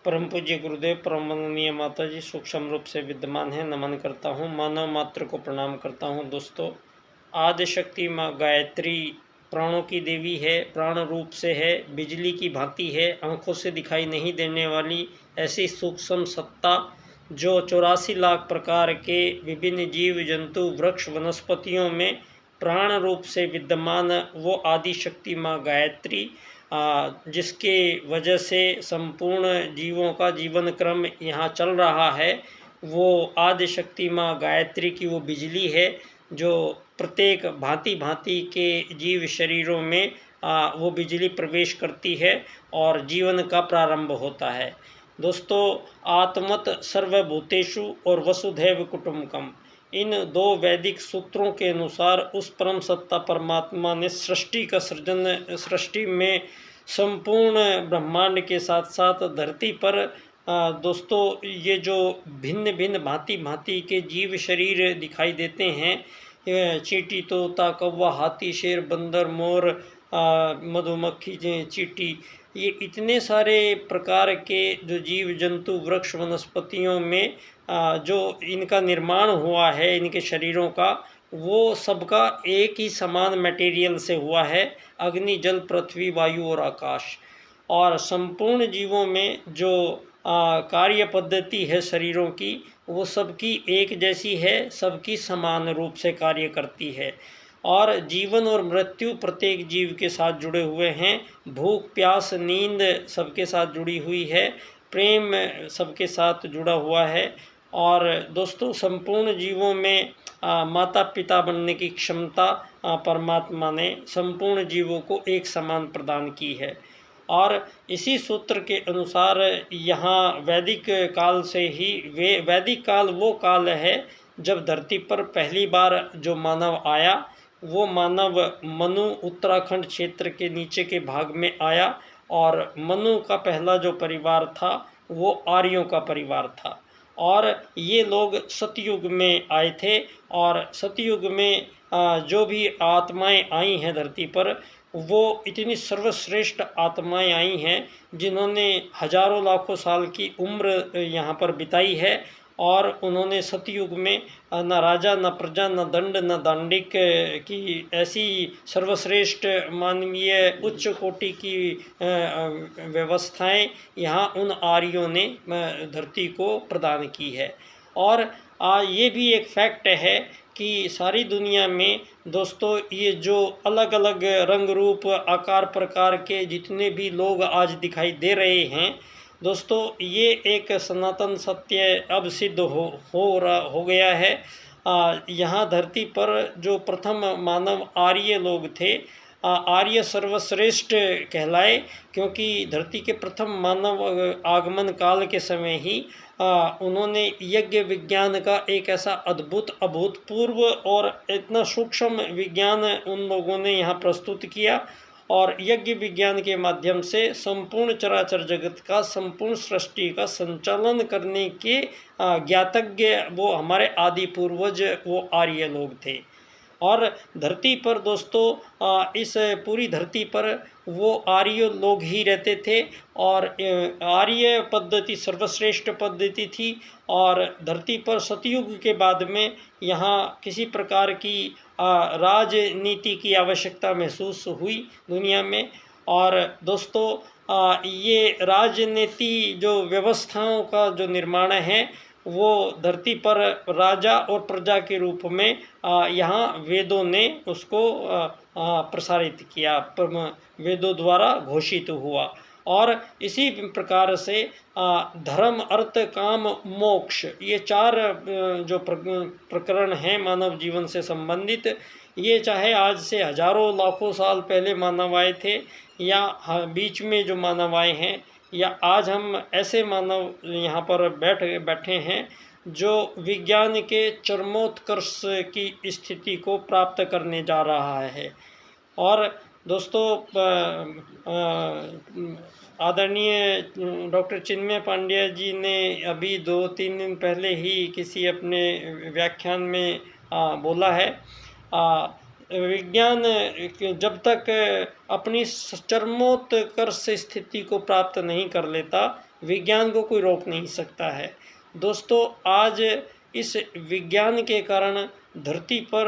परम पूज्य गुरुदेव परम वंदनीय माता जी सूक्ष्म रूप से विद्यमान है, नमन करता हूँ। मानव मात्र को प्रणाम करता हूँ। दोस्तों, आदि शक्ति माँ गायत्री प्राणों की देवी है, प्राण रूप से है, बिजली की भांति है, आंखों से दिखाई नहीं देने वाली ऐसी सूक्ष्म सत्ता जो 84 लाख प्रकार के विभिन्न जीव जंतु वृक्ष वनस्पतियों में प्राण रूप से विद्यमान वो आदि शक्ति माँ गायत्री, जिसके वजह से संपूर्ण जीवों का जीवन क्रम यहाँ चल रहा है, वो आदि शक्ति माँ गायत्री की वो बिजली है जो प्रत्येक भांति भांति के जीव शरीरों में वो बिजली प्रवेश करती है और जीवन का प्रारंभ होता है। दोस्तों, आत्मत सर्वभूतेषु और वसुधैव कुटुम्बकम, इन दो वैदिक सूत्रों के अनुसार उस परम सत्ता परमात्मा ने सृष्टि का सृजन, सृष्टि में संपूर्ण ब्रह्मांड के साथ साथ धरती पर दोस्तों ये जो भिन्न भिन्न भांति भांति के जीव शरीर दिखाई देते हैं, चींटी, तोता, कौवा, हाथी, शेर, बंदर, मोर, मधुमक्खी, चींटी, ये इतने सारे प्रकार के जो जीव जंतु वृक्ष वनस्पतियों में जो इनका निर्माण हुआ है, इनके शरीरों का, वो सबका एक ही समान मटेरियल से हुआ है, अग्नि, जल, पृथ्वी, वायु और आकाश। और संपूर्ण जीवों में जो कार्य पद्धति है शरीरों की, वो सबकी एक जैसी है, सबकी समान रूप से कार्य करती है। और जीवन और मृत्यु प्रत्येक जीव के साथ जुड़े हुए हैं, भूख, प्यास, नींद सबके साथ जुड़ी हुई है, प्रेम सबके साथ जुड़ा हुआ है। और दोस्तों, संपूर्ण जीवों में माता पिता बनने की क्षमता परमात्मा ने संपूर्ण जीवों को एक समान प्रदान की है। और इसी सूत्र के अनुसार यहाँ वैदिक काल से ही वैदिक काल वो काल है जब धरती पर पहली बार जो मानव आया, वो मानव मनु उत्तराखंड क्षेत्र के नीचे के भाग में आया। और मनु का पहला जो परिवार था वो आर्यों का परिवार था। और ये लोग सतयुग में आए थे। और सतयुग में जो भी आत्माएं आई हैं धरती पर, वो इतनी सर्वश्रेष्ठ आत्माएं आई हैं जिन्होंने हजारों लाखों साल की उम्र यहाँ पर बिताई है। और उन्होंने सतयुग में न राजा, न प्रजा, न दंड, न दांडिक की ऐसी सर्वश्रेष्ठ मानवीय उच्च कोटि की व्यवस्थाएं यहाँ उन आर्यों ने धरती को प्रदान की है। और ये भी एक फैक्ट है कि सारी दुनिया में दोस्तों ये जो अलग अलग रंग रूप आकार प्रकार के जितने भी लोग आज दिखाई दे रहे हैं दोस्तों, ये एक सनातन सत्य अब सिद्ध हो गया है। यहाँ धरती पर जो प्रथम मानव आर्य लोग थे, आर्य सर्वश्रेष्ठ कहलाए, क्योंकि धरती के प्रथम मानव आगमन काल के समय ही उन्होंने यज्ञ विज्ञान का एक ऐसा अद्भुत अभूतपूर्व और इतना सूक्ष्म विज्ञान उन लोगों ने यहाँ प्रस्तुत किया। और यज्ञ विज्ञान के माध्यम से संपूर्ण चराचर जगत का, संपूर्ण सृष्टि का संचालन करने के ज्ञातज्ञ वो हमारे आदि पूर्वज वो आर्य लोग थे। और धरती पर दोस्तों इस पूरी धरती पर वो आर्य लोग ही रहते थे। और आर्य पद्धति सर्वश्रेष्ठ पद्धति थी। और धरती पर सतयुग के बाद में यहाँ किसी प्रकार की राजनीति की आवश्यकता महसूस हुई दुनिया में। और दोस्तों ये राजनीति जो व्यवस्थाओं का जो निर्माण है वो धरती पर राजा और प्रजा के रूप में यहाँ वेदों ने उसको प्रसारित किया, वेदों द्वारा घोषित हुआ। और इसी प्रकार से धर्म, अर्थ, काम, मोक्ष, ये चार जो प्रकरण हैं मानव जीवन से संबंधित, ये चाहे आज से हजारों लाखों साल पहले मानव आए थे या बीच में जो मानव आए हैं, या आज हम ऐसे मानव यहाँ पर बैठे हैं जो विज्ञान के चरमोत्कर्ष की स्थिति को प्राप्त करने जा रहा है। और दोस्तों आदरणीय डॉक्टर चिन्मय पांड्या जी ने अभी 2-3 दिन पहले ही किसी अपने व्याख्यान में बोला है, विज्ञान जब तक अपनी चरमोत्कर्ष स्थिति को प्राप्त नहीं कर लेता, विज्ञान को कोई रोक नहीं सकता है। दोस्तों, आज इस विज्ञान के कारण धरती पर